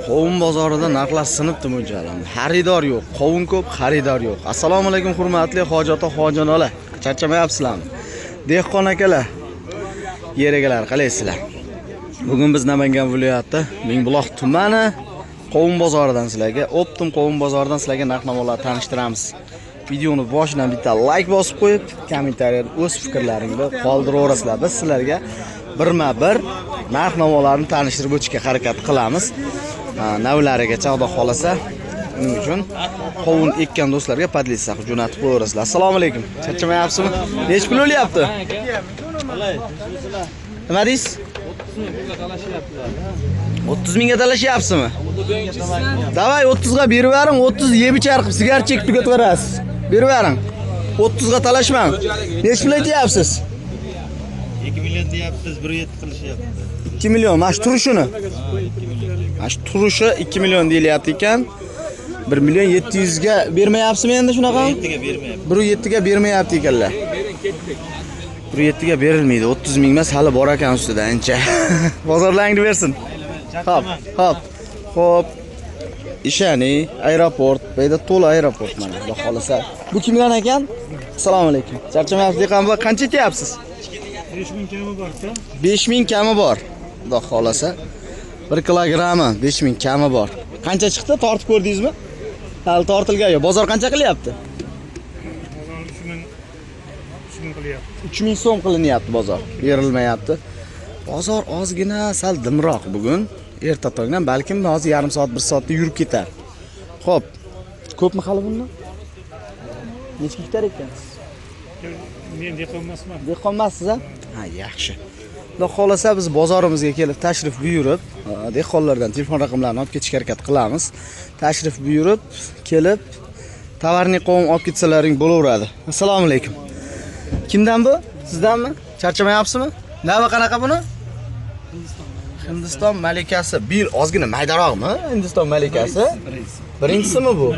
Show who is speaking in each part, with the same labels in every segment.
Speaker 1: Qovun bozorida narxlar sinibdi mo'ljallanib. Xaridor yo'q, qovun ko'p, xaridor yo'q. Assalomu alaykum hurmatli hojata xojonalar. Charchamayapsizlarmi? Dehqon akalar, yer egalari qalaysizlar? Bugun biz Namangan viloyati Mingbuloq tumani qovun bozoridan sizlarga, Optim qovun bozoridan sizlarga narx-navolarni tanishtiramiz. Videoni boshidan bitta like bosib qo'yib, kommentariyada o'z fikrlaringizni qoldiraverasizlar. Biz sizlarga birma-bir narx-navolarni tanishtirib o'tishga harakat qilamiz. Navlarigacha xudo xolasa, uning uchun qovun ekkan do'stlarga podlitsa jo'natib qo'yaverasizlar. Assalomu alaykum. Charchamayapsizmi? Nech pul o'lyapti? Nima deysiz? 30 mingga talashyapsizmi? Davay 30 ga berib bering, 30 yeb ichar qilib sigaret chekib tugatib berasiz. Berib bering. 30 ga talashmang. Nech pul aytyapsiz?
Speaker 2: 2 million deyapsiz, 1.7 qilishyapti.
Speaker 1: 2 million. Mana shu turishini. Mana shu turishi 2 million deyilyapti ekan. 1 million 700 ga bermayapsizmi endi shunaqa?
Speaker 2: 1.7 ga bermayapti.
Speaker 1: 1.7 ga bermayapti ekanlar. 1.7 ga berilmaydi. 30 ming emas, hali bor ekan ustida ancha. Bozorlaringni bersin. Xo'p. Ishani aeroport, bu yerda to'la aeroport mana, xudo xolasa. Bu kimdan ekan? Assalomu alaykum. Charchamayapsiz degan bu qancha aytyapsiz?
Speaker 2: 5000 kami bor-da.
Speaker 1: 5000 kami bor. Xudo xolasa. 1 kilogrammi 5000 kami bor. Qancha chiqdi? Tortib ko'rdingizmi? Hali tortilgan yo'q. Bozor qancha qilyapti?
Speaker 2: Bozor 3000 qilyapti.
Speaker 1: 3000 so'm qilinyapti bozor. Berilmayapti. Bozor ozgina sal dimroq bugun. Erta tongdan balkim hozir yarim soat 1 soatda yurib ketar. Xo'p. Ko'pmi hali bundan? Necha gektar ekansiz?
Speaker 2: Men dehqonmasman.
Speaker 1: Dehqonmassiz a? Ha, yaxshi. Xudo xolasa biz bozorimizga kelib tashrif buyurib, dehqonlardan telefon raqamlarini olib ketishga harakat qilamiz. Tashrif buyurib, kelib tovarni qovun olib ketsalaring bo'laveradi. Assalomu alaykum. Kimdan bu? Sizdanmi? Charchamayapsizmi? Nava qanaqa buni? Hindiston malikasi. Bir ozgina maydaroqmi? Hindiston malikasi. Birinchisimi bu?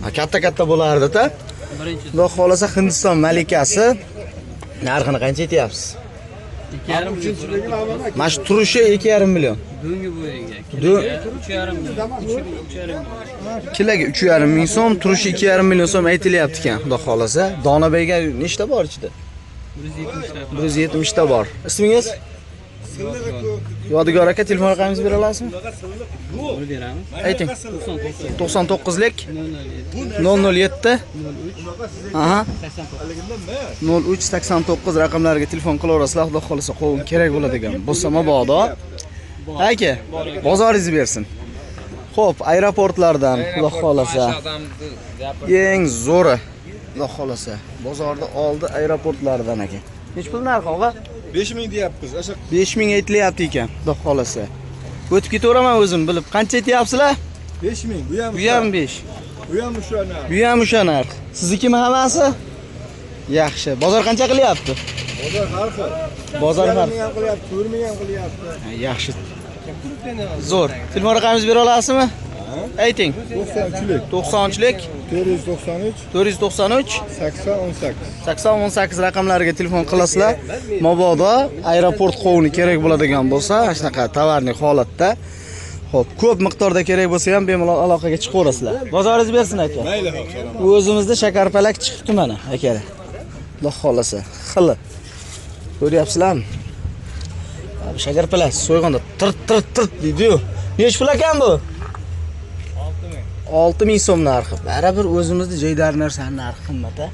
Speaker 1: Ha, katta-katta bo'lardi-da. Xudo xolasa Hindiston malikasi. Narxini qancha aytyapsiz?
Speaker 3: 2,5 million.
Speaker 1: Mana shu turishi 2,5 million.
Speaker 3: Dungi bo'yiga. 3,5 million.
Speaker 1: Kilaga 3,5 ming so'm, turishi 2,5 million so'm aytilyapti ekan, xudo xolasa. Donabayga nechta bor ichida? 170 ta bor. Ismingiz? Yodgor aka, telefon raqamingizni bera olasizmi?
Speaker 3: Beramiz.
Speaker 1: Ayting. 99lik 007 aha 0389 raqamlariga telefon qilaverasizlar. Xudo xolasa qovun kerak bo'ladigan bo'lsa mabodo. Aka, bozoringizni bersin. Xo'p, aeroportlardan xudo xolasa eng zo'ri xudo xolasa bozorda oldi aeroportlardan aka. Nech pul narxi og'a?
Speaker 2: 5000 deyapmiz.
Speaker 1: 5000 aytilyapti ekan, xudo xolasa. O'tib ketaveraman o'zim bilib. Qancha aytyapsizlar?
Speaker 2: 5000.
Speaker 1: Bu ham 5.
Speaker 2: Bu ham o'sha narx.
Speaker 1: Bu ham o'sha narx. Siznikimi hammasi? Yaxshi. Bozor qancha qilyapti?
Speaker 2: Bozor har xil.
Speaker 1: Bozor har xil.
Speaker 2: 1000 ham qilyapti, 4000 ham qilyapti.
Speaker 1: Yaxshi. Zo'r. Telefon raqamingizni bera olasizmi? Ayting.
Speaker 2: 93lik
Speaker 1: 90lik
Speaker 2: 493
Speaker 1: 493
Speaker 2: 8018.
Speaker 1: 8018 raqamlariga telefon qilasizlar. Mabodo aeroport qovuni kerak bo'ladigan bo'lsa, shunaqa tovarni holatda, xo'p, ko'p miqdorda kerak bo'lsa ham bemalol aloqaga chiqaverasizlar. Bozoringiz bersin aka.
Speaker 2: Mayli,
Speaker 1: O'zimizda shakarpalak chiqibdi mana, akalar. Xudo xolasa, xili. Ko'ryapsizlarmi? Shakarpalak so'yg'anda tirt deydi-yu. Nech pul ekan bu? 6000 so'm narxi. Baribir o'zimizda joydagi narsaning narxi qimmat-a.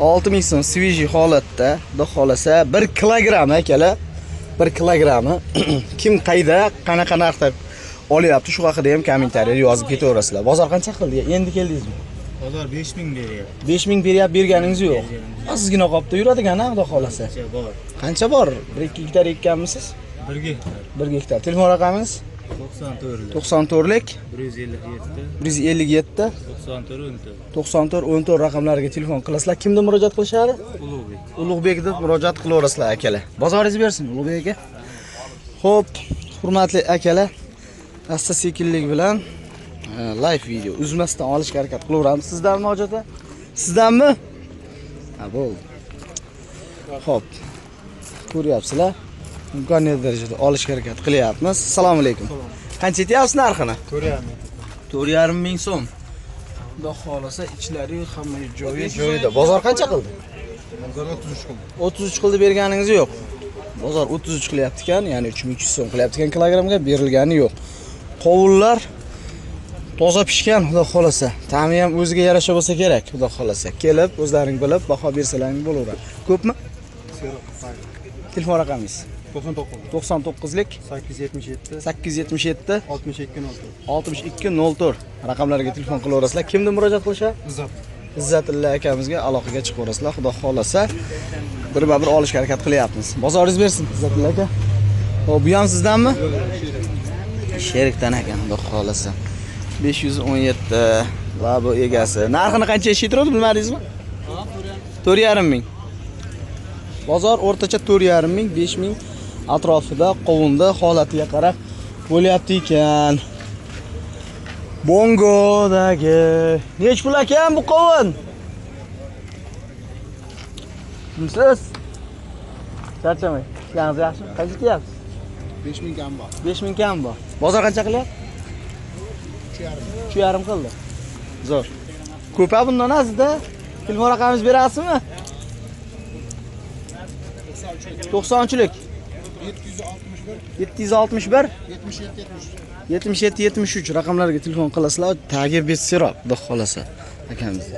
Speaker 1: 6000 so'm svejiy holatda, xudo xolasa 1 kilogramm akalar. 1 kilogrammi kim qayda, qanaqa narxda olyapti, shu haqida ham kommentariyada yozib ketaverasizlar. Bozor qancha qildi? Endi keldingizmi?
Speaker 2: Bozor 5000 beryapti.
Speaker 1: 5000 beryapti, berganingiz yo'q. Ozgina qolibdi, yuradigan-a, xudo xolasa.
Speaker 2: Bor.
Speaker 1: Qancha bor? 1-2 gektar ekkanmisiz?
Speaker 2: 1 gektar.
Speaker 1: 1 gektar. Telefon raqamingiz? 94lik 157 94 raqamlariga telefon qilasizlar. Kimga murojaat qilishadi? Ulug'bek deb murojaat qilaverasizlar akalar. Bozoringiz bersin Ulug'bek aka. Xo'p, hurmatli akalar, asta sekinlik bilan live video uzmasdan olishga harakat qilaveramiz. Sizdanmi hojata? Sizdanmi? Ha, bo'ldi. Xo'p. Ko'ryapsizlar. imkoniyat darajada olishga harakat qilyapmiz. Assalomu alaykum. Qancha aytyapsiz narxini?
Speaker 2: 4,5.
Speaker 1: 4,5 ming so'm. Xudo xolasa ichlari hamma joyida. Bozor qancha qildi?
Speaker 2: Bozor 33 qildi.
Speaker 1: 33 qildi berganingiz yo'q. Bozor 33 qilyapti ekan, ya'ni 3300 so'm qilyapti ekan kilogramga, berilgani yo'q. Qovunlar toza pishgan, xudo xolasa. Ta'mi ham o'ziga yarasha bo'lsa kerak, xudo xolasa. Kelib, o'zlaring bilib baho bersalaring bo'laveradi. Ko'pmi? Telefon raqamingiz? 99lik
Speaker 2: 877
Speaker 1: 877
Speaker 2: 6204.
Speaker 1: 6204 raqamlariga telefon qilaverasizlar. Kimni murojaat qilishadi?
Speaker 2: Izzat.
Speaker 1: Izzatilla akamizga aloqaga chiqaverasizlar. Xudo xolasa bir olishga harakat qilyapmiz. Bozoringiz bersin Izzatilla aka. Xo'p, bu ham sizdanmi? Sherikdan ekan, xudo xolasa. 517 va bu egasi. Narxini qancha eshittiradi bilmadingizmi? 4,5 ming. Bozor o'rtacha 4,5 ming, 5 ming atrofida qovunda holatiga qarab bo'lyapti ekan. Bongodagi. Nech pul ekan bu qovun? Siz? Charchamay. Yangiz yaxshi. Qancha deyapsiz?
Speaker 2: 5 ming kam bor.
Speaker 1: 5 ming kam bor. Bozor qancha qilyapti? 3,5 qildi. Zo'r. Ko'pa bundan azda. Telefon raqamingiz berasizmi? 90'lik 761 77 73 raqamlarga telefon qilasizlar. Tagi besiroq, xudo xolasa akamizda.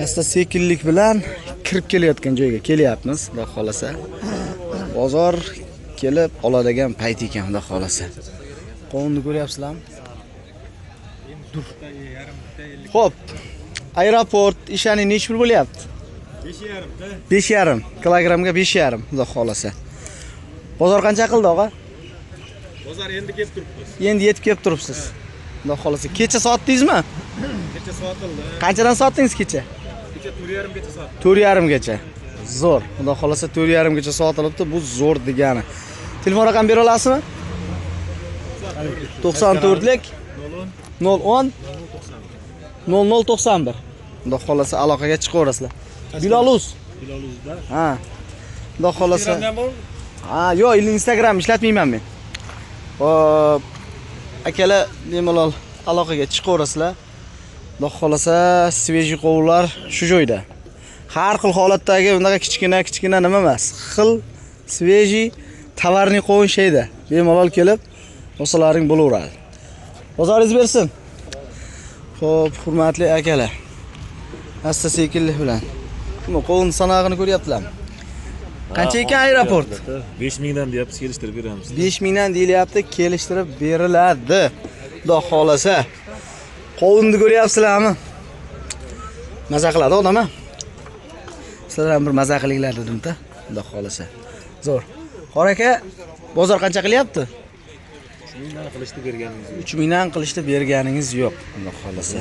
Speaker 1: Asta sekinlik bilan kirib kelayotgan joyga kelyapmiz, xudo xolasa. Bozor kelib oladigan payt ekan, xudo xolasa. Qovunni ko'ryapsizlarmi? Xo'p. Aeroport ishani nech pul bo'lyapti? 5,5 kilogramga 5,5 xudo xolasa. Bozor qancha qildi og'a?
Speaker 2: Bozor endi kelib turibmiz.
Speaker 1: Endi yetib kelib turibsiz. Xudo xolasa. Kecha sotdingizmi?
Speaker 2: Kecha sotildi.
Speaker 1: Qanchadan sotdingiz kecha?
Speaker 2: Kecha 4,5 gacha sotdik.
Speaker 1: 4,5 gacha. Zo'r. Xudo xolasa 4,5 gacha sotilibdi. Bu zo'r degani. Telefon raqam bera olasizmi? 94lik 010 0091. Xudo xolasa aloqaga chiqaverasizlar. Biloluz.
Speaker 2: Biloluzda.
Speaker 1: Ha. Xudo xolasa. Ha, yo'q, Instagram ishlatmayman men. Hop. Akalar bemalol aloqaga chiqaverasizlar. Xudo xolasa, sveji qovunlar shu joyda. Har xil holatdagi bunaqa kichkina nima emas. Xil sveji tovarniy qovun sheyda. Bemalol kelib o'salaring bo'laveradi. Bozoringiz bersin. Xo'p, hurmatli akalar. Asta sekinlik bilan. Buni qovun sanog'ini ko'ryapsizlarmi? Qancha ekan aeroport?
Speaker 4: 5 mingdan deyapsiz, kelishtirib beramiz.
Speaker 1: 5 mingdan deyilyapti, kelishtirib beriladi. Xudo xolasa. Qovunni ko'ryapsizlarmi? Maza qiladi odam-a. Sizlar ham bir maza qilinglar dedim-da. Xudo xolasa. Zo'r. Qora aka, bozor qancha qilyapti?
Speaker 4: 3 mingdan qilishdi berganingiz.
Speaker 1: 3 mingdan qilishdi berganingiz yo'q. Xudo xolasa.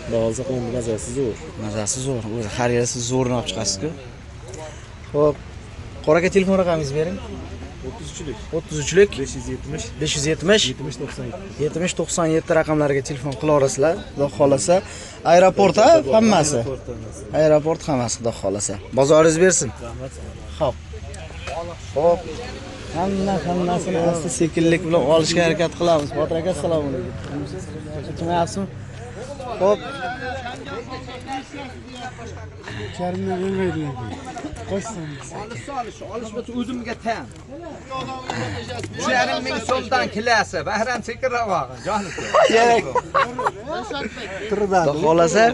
Speaker 4: Xudo xolasa qovun mazasi zo'r.
Speaker 1: Mazasi zo'r. O'zi har yili siz zo'rini olib chiqasiz-ku. Xo'p. Qora aka telefon raqamingizni bering.
Speaker 4: 33lik
Speaker 1: 33lik
Speaker 4: 570
Speaker 1: 570
Speaker 4: 70 97.
Speaker 1: 70 97 raqamlariga telefon qilaverasizlar. Xudo xolasa. Aeroport hammasi. Aeroport hammasi, xudo xolasa. Bozoringiz bersin.
Speaker 4: Rahmat.
Speaker 1: Xo'p. Xo'p. Hammasini asta sekinlik bilan olishga harakat qilamiz. Botir aka, assalomu alaykum. Chiqmayapsizmi? Xo'p.
Speaker 2: Charimni bermaydilar. Qo'shsangiz.
Speaker 5: Olishmasa o'zimga tan. 3,5 ming so'mdan kilasi, Bahram Sekirovog'i, jonim.
Speaker 1: Kerak. Xudo xolasa.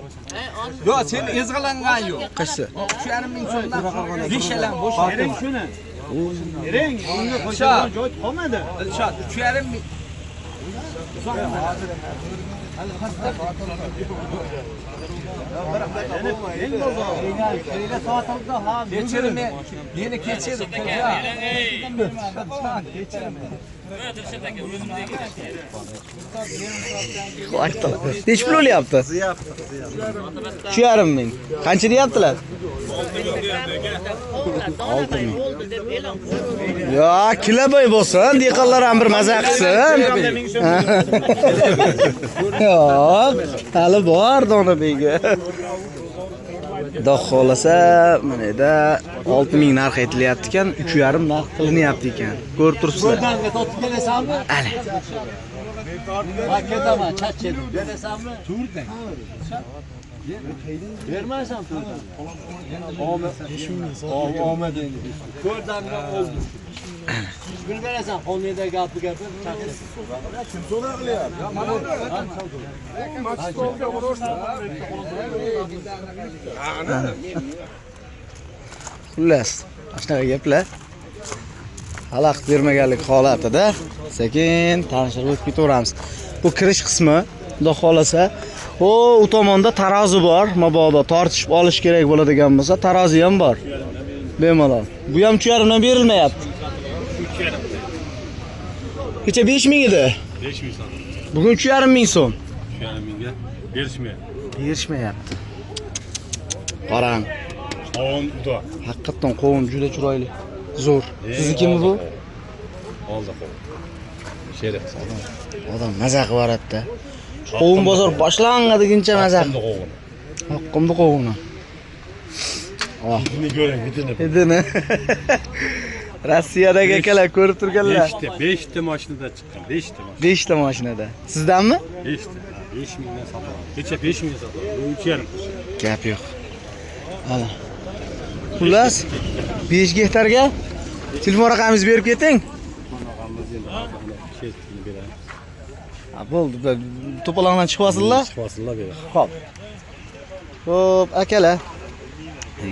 Speaker 5: Yo'q, sen ezg'ilangan yo'q.
Speaker 1: Qishsi.
Speaker 5: 3,5 ming so'mdan beshalan bo'sh.
Speaker 2: Bering shuni. Bering, unga qo'shadigan joy qolmadi.
Speaker 5: Ilshod, 3,5 ming. Kechirim, meni kechirib
Speaker 1: Nech pul olyapti? 3,5 ming. Qancha deyaptilar? 6 ming. Yo, kiloboy bo'lsin, dehqonlar ham bir maza qilsin. Yo'q, hali bor Donabeyga. Xudo xolasa, mana yerda 6000 narx aytilyapti ekan, 3,5 narx qilinyapti ekan. Ko'rib turibsizlar.
Speaker 5: Bo'rdanga totib kelasanmi?
Speaker 1: Ana.
Speaker 5: Ha, ketaman, chachchedim. Berasanmi? Turdan. Bermaysan turdan. Omad endi. Ko'rdanga oldu. Pul berasan, qoniyda gapni gapir, chaqir. Kim so'ra qilyapti? Mana
Speaker 1: Xullas, shunaqa gaplar. Xalaqit bermaganlik holatida sekin tanishib o'tib ketaveramiz. Bu kirish qismi, xudo xolasa, u tomonda tarozi bor, mabodo tortishib olish kerak bo'ladigan bo'lsa, tarozi ham bor. Bemalol. Bu ham 3,5 dan berilmayapti. 3,5. Kecha 5000 edi.
Speaker 2: 5000 so'm.
Speaker 1: Bugun 3,5 so'm.
Speaker 2: 3,5 ga berishmayapti.
Speaker 1: Berishmayapti. Qarang.
Speaker 2: Qovun uda.
Speaker 1: Haqiqatan qovun juda chiroyli. Zo'r. Siznikimi bu?
Speaker 2: Oldi qovun. Sherif.
Speaker 1: Odam maza qilib yuboradi-da. Qovun bozor boshlangandegincha maza.
Speaker 2: Qovun.
Speaker 1: Haqqimni qovuni. Oh,
Speaker 2: Buni ko'ring, bitini.
Speaker 1: edini. Rossiyadagi akalar ko'rib turganlar.
Speaker 2: 5 ta mashinada chiqqan, 5 ta mashina.
Speaker 1: 5 ta mashinada. Sizdanmi?
Speaker 2: 5 ta. 5000 dan sotaman. Kecha 5000 ga sotaman. Bu 3,5.
Speaker 1: Gap yo'q. Mana. Xullas, 5 gektarga telefon raqamingizni berib keting. Ha, bo'ldi. To'polondan chiqmasinlar.
Speaker 2: Chiqmasinlar bera.
Speaker 1: Xo'p. Xo'p, akalar.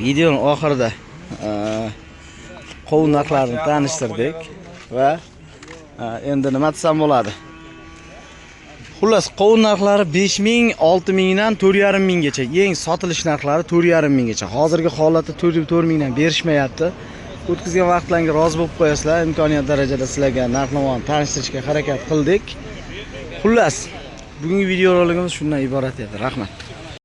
Speaker 1: Videoning oxirida qovun narxlarini tanishtirdik va endi nima desam bo'ladi? Xullas, qovun narxlari 5000, 6000 dan 4,5 gacha. Eng sotilish narxlari 4,5 gacha. Hozirgi holatda 4,5 dan berishmayapti. O'tkazgan vaqtlarga rozi bo'lib qo'yasizlar. Imkoniyat darajada sizlarga narx-navoni tanishtirishga harakat qildik. Xullas, bugungi video roligimiz shundan iborat edi. Rahmat.